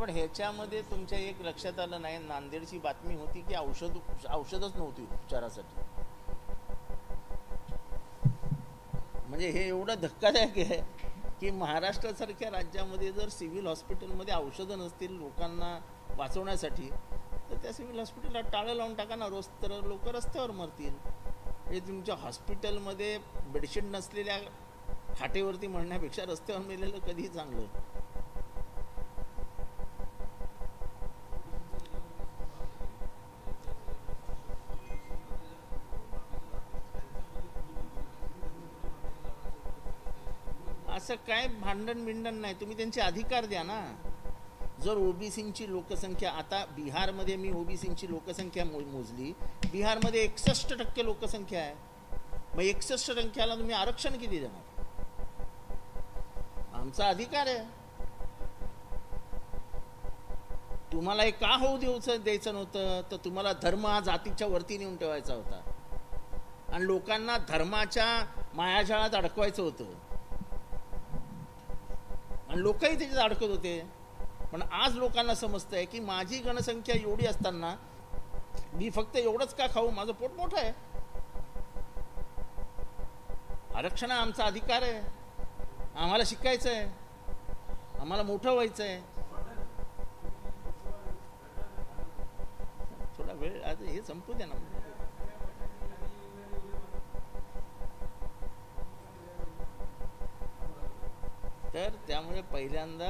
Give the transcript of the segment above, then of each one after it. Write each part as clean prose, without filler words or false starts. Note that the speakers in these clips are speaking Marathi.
पण ह्याच्यामध्ये तुमच्या एक लक्षात आलं नाही, नांदेडची बातमी होती की औषधच नव्हती उपचारासाठी. म्हणजे हे एवढं धक्कादायक आहे की महाराष्ट्रासारख्या राज्यामध्ये जर सिव्हिल हॉस्पिटलमध्ये औषधं नसतील लोकांना वाचवण्यासाठी, तर त्या सिव्हिल हॉस्पिटलला टाळं लावून टाका ना. रोज तर लोक रस्त्यावर मरतील. हे तुमच्या हॉस्पिटलमध्ये बेडशीट नसलेल्या खाटेवरती म्हणण्यापेक्षा रस्त्यावर मेलेलं कधीही चांगलं. असं काय भांडण बिंडण नाही, तुम्ही त्यांचे अधिकार द्या ना. जर ओबीसींची लोकसंख्या, आता बिहारमध्ये मी ओबीसींची लोकसंख्या मोजली, बिहारमध्ये 61% लोकसंख्या आहे. मग 61%ला तुम्ही आरक्षण किती देणार? आमचा अधिकार आहे. तुम्हाला हे का होऊ द्यायचं नव्हतं? तर तुम्हाला धर्म हा जातीच्या वरती नेऊन ठेवायचा होता आणि लोकांना धर्माच्या मायाजाळात अडकवायचं होतं आणि लोकही त्याच्यात अडकत होते. पण आज लोकांना समजतंय की माझी गणसंख्या एवढी असताना मी फक्त एवढंच का खाऊ, माझं पोट मोठं आहे. आरक्षण हा आमचा अधिकार आहे. आम्हाला शिकायचं आहे, आम्हाला मोठं व्हायचं आहे. थोडा वेळ आज हे संपू द्या ना. तर त्यामुळे पहिल्यांदा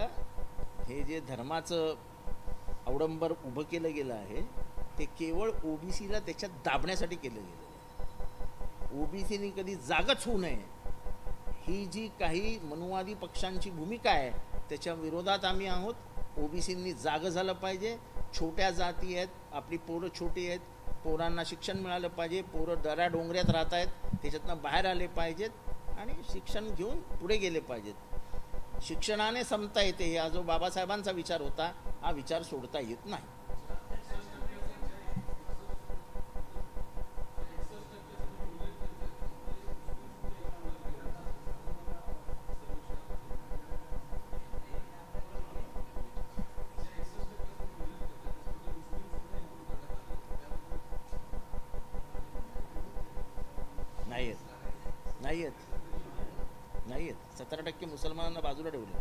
हे जे धर्माचं अवडंबर उभं केलं गेलं आहे ते केवळ ओबीसीला त्याच्यात दाबण्यासाठी केलं गेलं आहे. ओबीसीनी कधी जागच होऊ नये ही जी काही मनुवादी पक्षांची भूमिका आहे त्याच्या विरोधात आम्ही आहोत. ओबीसींनी जागं झालं पाहिजे. छोट्या जाती आहेत, आपली पोरं छोटी आहेत, पोरांना शिक्षण मिळालं पाहिजे. पोरं दऱ्या डोंगऱ्यात राहत आहेत, त्याच्यातनं बाहेर आले पाहिजेत आणि शिक्षण घेऊन पुढे गेले पाहिजेत. शिक्षणाने समता येते, हा जो बाबासाहेबांचा विचार होता, हा विचार सोडता येत नाही. नाही आहेत 17% मुसलमानांना बाजूला ठेवले.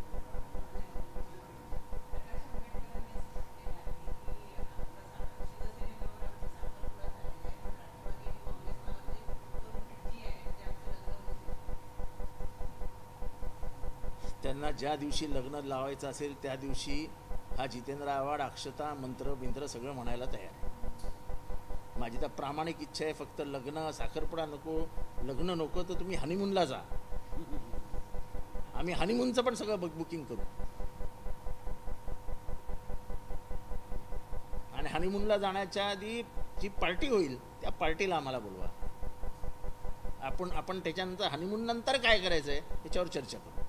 त्यांना ज्या दिवशी लग्न लावायचं असेल त्या दिवशी हा जितेंद्र आव्हाड अक्षता मंत्र बिंत्र सगळं म्हणायला तयार आहे. माझी तर प्रामाणिक इच्छा आहे, फक्त लग्न साखरपुडा नको, लग्न नको तर तुम्ही हनीमूनला जा. आम्ही हनीमूनचं पण सगळं बुकिंग करू आणि हनीमूनला जाण्याच्या आधी जी पार्टी होईल त्या पार्टीला आम्हाला बोलवा. आपण त्याच्यानंतर हनीमून नंतर काय करायचं आहे त्याच्यावर चर्चा करू.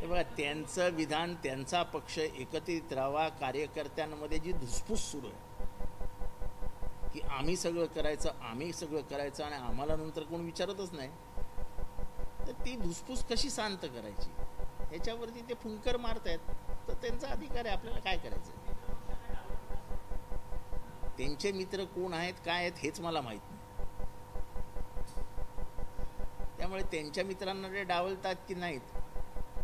बघा, त्यांचं विधान, त्यांचा पक्ष एकत्रित राहावा. कार्यकर्त्यांमध्ये जी धुसफूस सुरू आहे की आम्ही सगळं करायचं आणि आम्हाला नंतर कोण विचारतच नाही, तर ती धुसफूस कशी शांत करायची ह्याच्यावरती ते फुंकर मारतायत. तर त्यांचा अधिकार आहे, आपल्याला काय करायचं. त्यांचे मित्र कोण आहेत, काय आहेत हेच मला माहीत नाही. त्यामुळे त्यांच्या मित्रांना ते डावलतात की नाहीत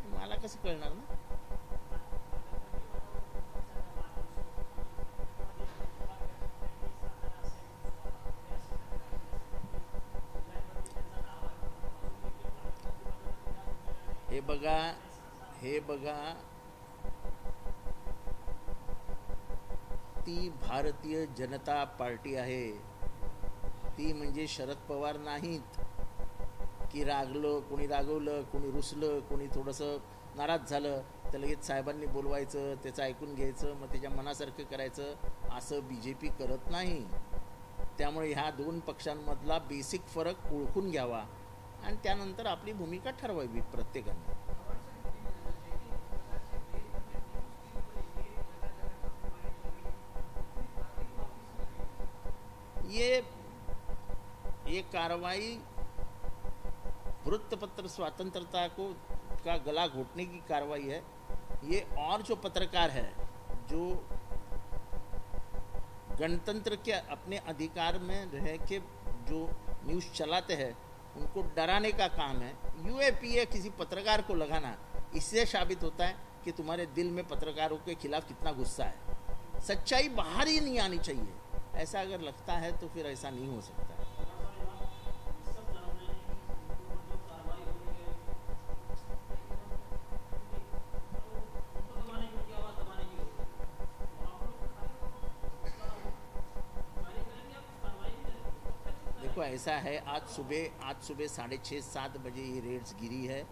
मला कसं कळणार ना. हे बघा ती भारतीय जनता पार्टी आहे. ती म्हणजे शरद पवार नाहीत की कोणी रागवलं, कोणी रुसलं, कोणी थोडंसं नाराज झालं तर लगेच साहेबांनी बोलवायचं, त्याचं ऐकून घ्यायचं, मग त्याच्या मनासारखं करायचं. असं BJP करत नाही. त्यामुळे ह्या दोन पक्षांमधला बेसिक फरक ओळखून घ्यावा. आणि त्यानंतर आपली भूमिका ठरवावी प्रत्येकाने. ये ये कार्रवाई वृत्तपत्र स्वतंत्रता को का गला घोटने की कार्रवाई है ये. और जो पत्रकार है जो गणतंत्र के अपने अधिकार में रह के जो न्यूज़ चलाते हैं उनको डराने का काम है. यूएपीए किसी पत्रकार को लगाना इससे साबित होता है कि तुम्हारे दिल में पत्रकारों के खिलाफ कितना गुस्सा है. सच्चाई बाहर ही नहीं आनी चाहिए. ऐसा अगर लगता है तो फिर ऐसा नहीं हो सकता. देखो ऐसा है, आज सुबह 6:30-7 बजे ये रेड्स गिरी है.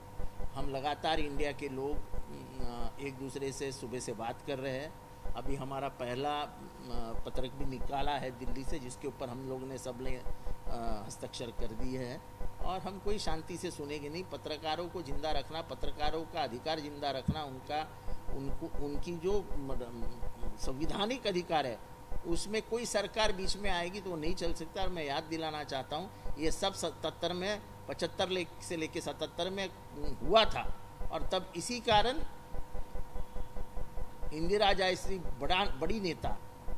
हम लगातार इंडिया के लोग एक दूसरे से सुबह से बात कर रहे हैं. अभी हमारा पहला पत्रक भी निकाला है दिल्ली से जिसके ऊपर हम लोग ने सब ने हस्ताक्षर कर दिए हैं. और हम कोई शांति से सुनेंगे नहीं. पत्रकारों को जिंदा रखना, पत्रकारों का अधिकार जिंदा रखना, उनकी जो संविधानिक अधिकार है उसमें कोई सरकार बीच में आएगी तो वो नहीं चल सकता. और मैं याद दिलाना चाहता हूँ ये सब 75 से लेके 77 में हुआ था. और तब इसी कारण इंदिरा जैसी बड़ी नेता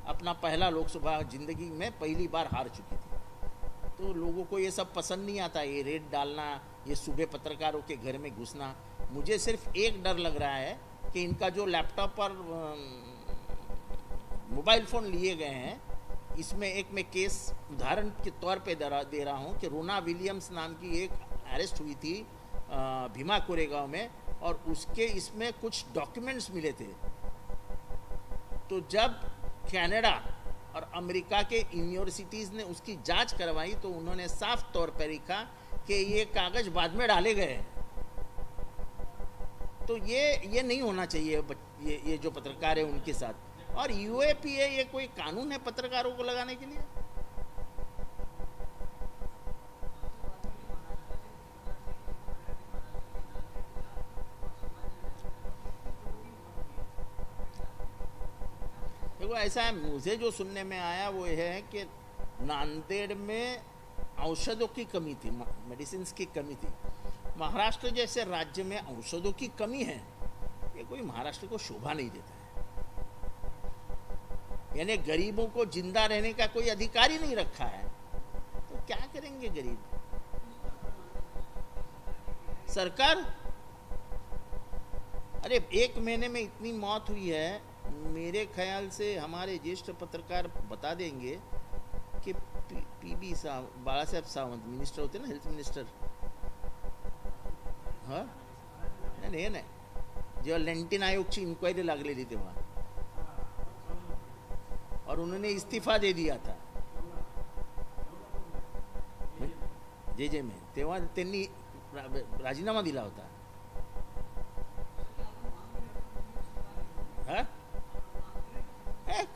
अपना पहला लोकसभा जिंदगी में पहली बार हार चुकी थी. तो लोगों को ये सब पसंद नहीं आता. ये रेड डालना, ये सुबह पत्रकारों के घर में घुसना. मुझे सिर्फ एक डर लग रहा है कि इनका जो लैपटॉप और मोबाइल फ़ोन लिए गए हैं इसमें एक मैं केस उदाहरण के तौर पे दे रहा हूँ कि रोना विलियम्स नाम की एक अरेस्ट हुई थी भीमा कोरेगांव में. और उसके इसमें कुछ डॉक्यूमेंट्स मिले थे. तो जब कनाडा और अमेरिका के यूनिवर्सिटीज़ ने उसकी जांच करवाई तो उन्होंने साफ तौर पर लिखा कि ये कागज़ बाद में डाले गए. तो ये नहीं होना चाहिए ये जो पत्रकार है उनके साथ. और यूएपीए ये कोई कानून है पत्रकारों को लगाने के लिए? देखो ऐसा है, मुझे जो सुनने में आया वो ये है कि नांदेड़ में औषधों की कमी थी, मेडिसिन की कमी थी. महाराष्ट्र जैसे राज्य में औषधों की कमी है ये कोई महाराष्ट्र को शोभा नहीं देता है. यानी गरीबों को जिंदा रहने का कोई अधिकार ही नहीं रखा है. तो क्या करेंगे गरीब? सरकार, अरे 1 महीने में इतनी मौत हुई है. मेरे ख्याल से हमारे ज्येष्ठ पत्रकार बता देंगे कि पीबी साहब, बाला साहेब सावंत मिनिस्टर होते ना, हेल्थ मिनिस्टर. हाँ नाही जेव्हा लेंटिन आयोगची इन्क्वायरी लागलेली तेव्हा और उन्होंने इस्तीफा दे दिया था जे में, तेव्हा त्यांनी राजीनामा दिला होता. हाँ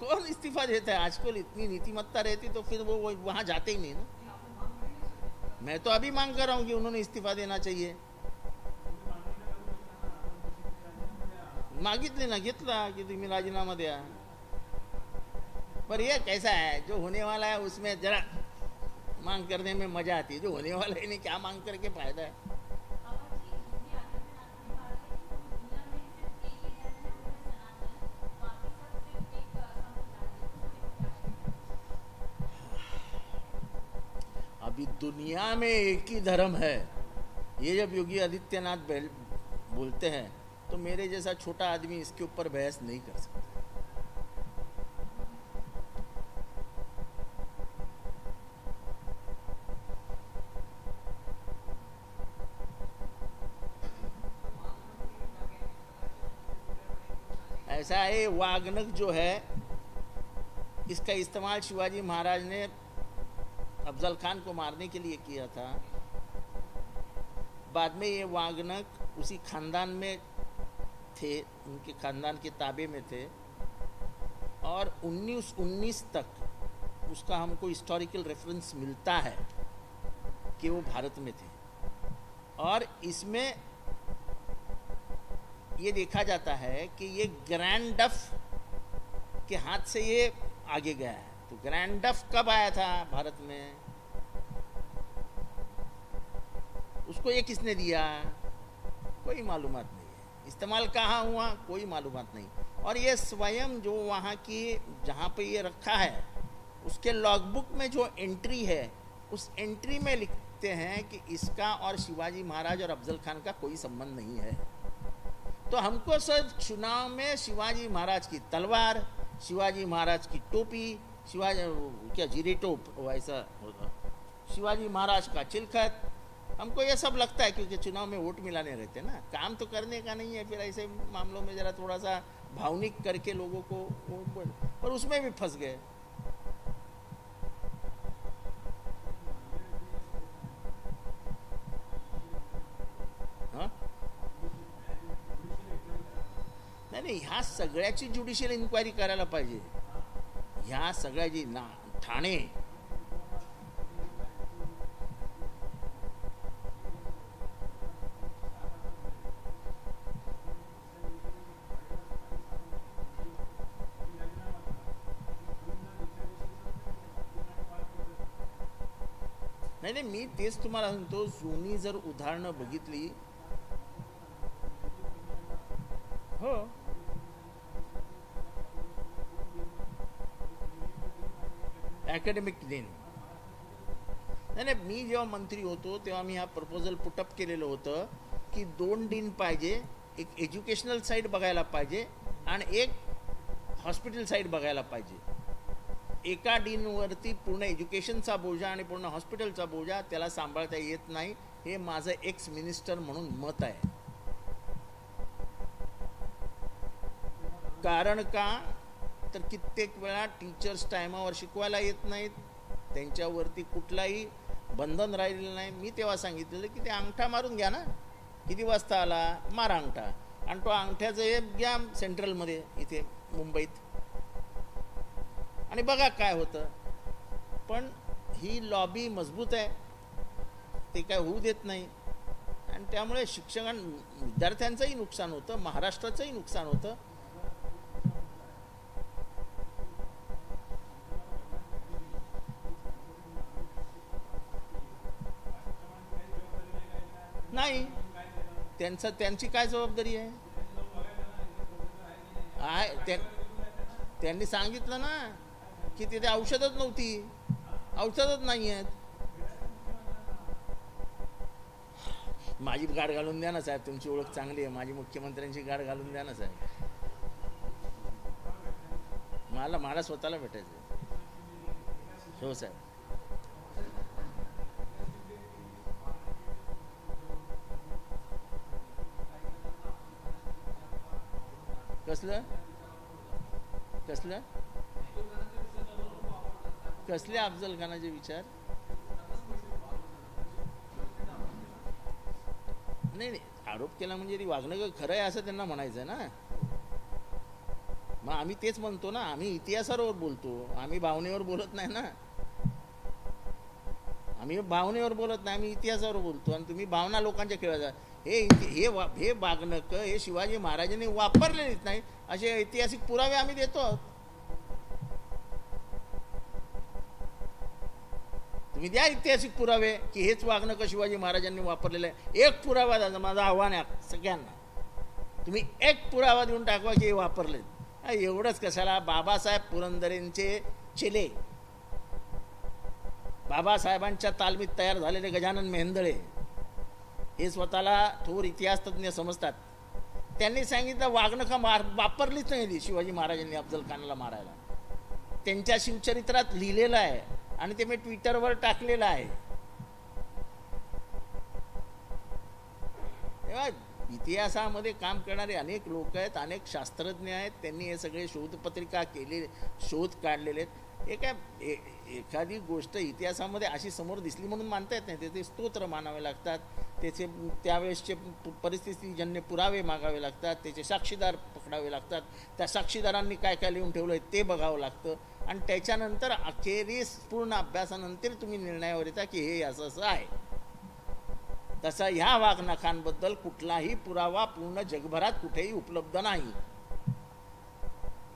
कौन इस्तीफा देता है आजकल? इतनी नीतिमत्ता रहती तो फिर वो वहां जाते ही नहीं ना. मैं तो अभी मांग कर रहा हूँ कि उन्होंने इस्तीफा देना चाहिए. मागितले ना, घेतला की तुम्ही राजीनामा द्या. पर ये कैसा है, जो होने वाला है उसमें जरा मांग करने में मजा आती है. जो होने वाला है नहीं, क्या मांग करके फायदा है? अभी दुनिया में एक ही धर्म है, ये जब योगी आदित्यनाथ बोलते हैं तो मेरे जैसा छोटा आदमी इसके ऊपर बहस नहीं कर सकता. ऐसा है, वागनक जो है इसका इस्तेमाल शिवाजी महाराज ने अफजल खान को मारने के लिए किया था. बाद में ये वागनक उसी खानदान में थे, उनके खानदान के ताबे में थे. और 1919 तक उसका हमको हिस्टोरिकल रेफरेंस मिलता है कि वो भारत में थे. और इसमें ये देखा जाता है कि ये ग्रैंड डफ के हाथ से ये आगे गया है। तो ग्रैंड डफ कब आया था भारत में, उसको ये किसने दिया, कोई मालूमात नहीं है। इस्तेमाल कहाँ हुआ, कोई मालूमात नहीं। और ये स्वयं जो वहाँ की जहाँ पे ये रखा है उसके लॉगबुक में जो एंट्री है, उस एंट्री में लिखते हैं कि इसका और शिवाजी महाराज और अफजल खान का कोई संबंध नहीं है। तो हमको सर चुनाव में शिवाजी महाराज की तलवार, शिवाजी महाराज की टोपी, शिवाजी क्या जीरी टोप वैसा होता, शिवाजी महाराज का चिलखत, हमको ये सब लगता है क्योंकि चुनाव में वोट मिलाने रहते ना, काम तो करने का नहीं है। फिर ऐसे मामलों में जरा थोड़ा सा भावनिक करके लोगों को वोट, और उसमें भी फंस गए। हाँ नाही, ह्या सगळ्याची ज्युडिशियल इन्क्वायरी करायला पाहिजे। ह्या सगळ्याची ना ठाणे नाही नाही, मी तेच तुम्हाला सांगतो, जुनी जर उदाहरणं बघितली, हो अकॅडमिक दिन, नाही नाही, मी जेव्हा मंत्री होतो तेव्हा मी हा प्रपोजल पुटअप केलेलं होतं की 2 डीन पाहिजे, एक एज्युकेशनल साईड बघायला पाहिजे आणि एक हॉस्पिटल साईड बघायला पाहिजे। एका डीनवरती पूर्ण एज्युकेशनचा बोजा आणि पूर्ण हॉस्पिटलचा बोजा त्याला सांभाळता येत नाही, हे माझं एक्स मिनिस्टर म्हणून मत आहे। कारण का तर कित्येक वेळा टीचर्स टायमावर शिकवायला येत नाहीत, त्यांच्यावरती कुठलाही बंधन राहिलेलं नाही। मी तेव्हा सांगितलेलं की ते अंगठा मारून घ्या ना, किती वाजता आला मारा अंगठा, आणि तो अंगठ्याचं हे घ्या सेंट्रलमध्ये इथे मुंबईत आणि बघा काय होतं। पण ही लॉबी मजबूत आहे, ते काय होऊ देत नाही, आणि त्यामुळे विद्यार्थ्यांचंही नुकसान होतं, महाराष्ट्राचंही नुकसान होतं। नाही, त्यांची काय जबाबदारी आहे? त्यांनी सांगितलं ना की तिथे औषधच नव्हती, औषधच नाही आहेत। माझी गाठ घालून द्या ना साहेब, तुमची ओळख चांगली आहे, माझी मुख्यमंत्र्यांची गाठ घालून द्या ना साहेब, मला स्वतःला भेटायचं। हो साहेब, कसलं कसलं कसले अफजल खानाचे विचार? नाही नाही, आरोप केला म्हणजे ती वागणं खरं आहे असं त्यांना म्हणायचं ना। मग आम्ही तेच म्हणतो ना, आम्ही इतिहासावर बोलतो, आम्ही भावनेवर बोलत नाही ना, आम्ही भावनेवर बोलत नाही, आम्ही इतिहासावर बोलतो। आणि तुम्ही भावना लोकांच्या खेळाचा हे वागणक हे शिवाजी महाराजांनी वापरलेलीच नाही असे ऐतिहासिक पुरावे आम्ही देतो। तुम्ही द्या ऐतिहासिक पुरावे की हेच वागणक शिवाजी महाराजांनी वापरलेलं आहे। एक पुरावा द्या, माझं आव्हान आहे सगळ्यांना, तुम्ही एक पुरावा देऊन टाकवा की हे वापरले। एवढंच कशाला, बाबासाहेब पुरंदरेंचे चेले, बाबासाहेबांच्या तालमीत तयार झालेले गजानन मेहेंदळे हे स्वतःला थोर इतिहास तज्ञ समजतात। त्यांनी सांगितलं वागणका वापरलीच नाही शिवाजी महाराजांनी अफजल खानला मारायला, त्यांच्या शिवचरित्रात लिहिलेलं आहे आणि ते मी ट्विटरवर टाकलेलं आहे। तेव्हा इतिहासामध्ये काम करणारे अनेक लोक आहेत, अनेक शास्त्रज्ञ आहेत, त्यांनी हे सगळे शोधपत्रिका केले, शोध काढलेले आहेत। एखादी गोष्ट इतिहासामध्ये अशी समोर दिसली म्हणून मानता येत नाही, त्याचे स्तोत्र मानावे लागतात, त्याचे त्यावेळेसचे परिस्थितीजन्य पुरावे मागावे लागतात, त्याचे साक्षीदार पकडावे लागतात, त्या साक्षीदारांनी काय काय लिहून ठेवलं आहे ते बघावं लागतं, आणि त्याच्यानंतर अखेरीस पूर्ण अभ्यासानंतर तुम्ही निर्णयावर येता की हे असं असं आहे। तसा ह्या वाघनखांबद्दल कुठलाही पुरावा पूर्ण जगभरात कुठेही उपलब्ध नाही.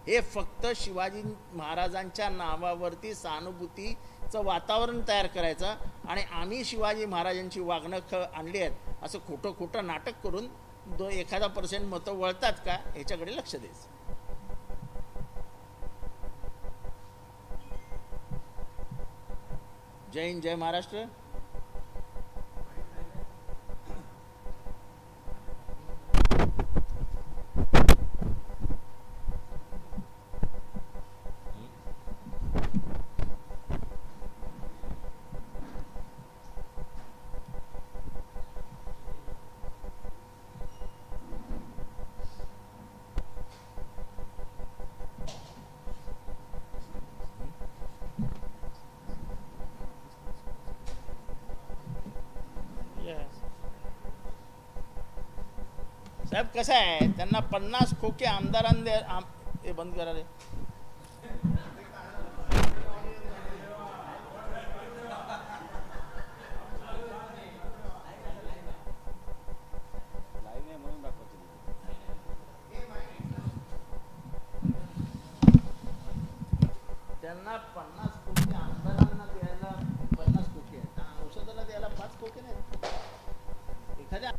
हे फक्त शिवाजी महाराजांच्या नावावरती सहानुभूतीचं वातावरण तयार करायचं आणि आम्ही शिवाजी महाराजांची वाघनखं आणली आहेत असं खोटं खोटं नाटक करून एखादा % मतं वळतात का ह्याच्याकडे लक्ष द्यायचं. जय हिंद, जय महाराष्ट्र. साहेब कसं आहे, त्यांना 50 खोके आमदारांना हे बंद करा रे. त्यांना 50 खोके आमदारांना द्यायला 50 खोके आहेत, औषधाला द्यायला 5 खोके नाहीत. एखाद्या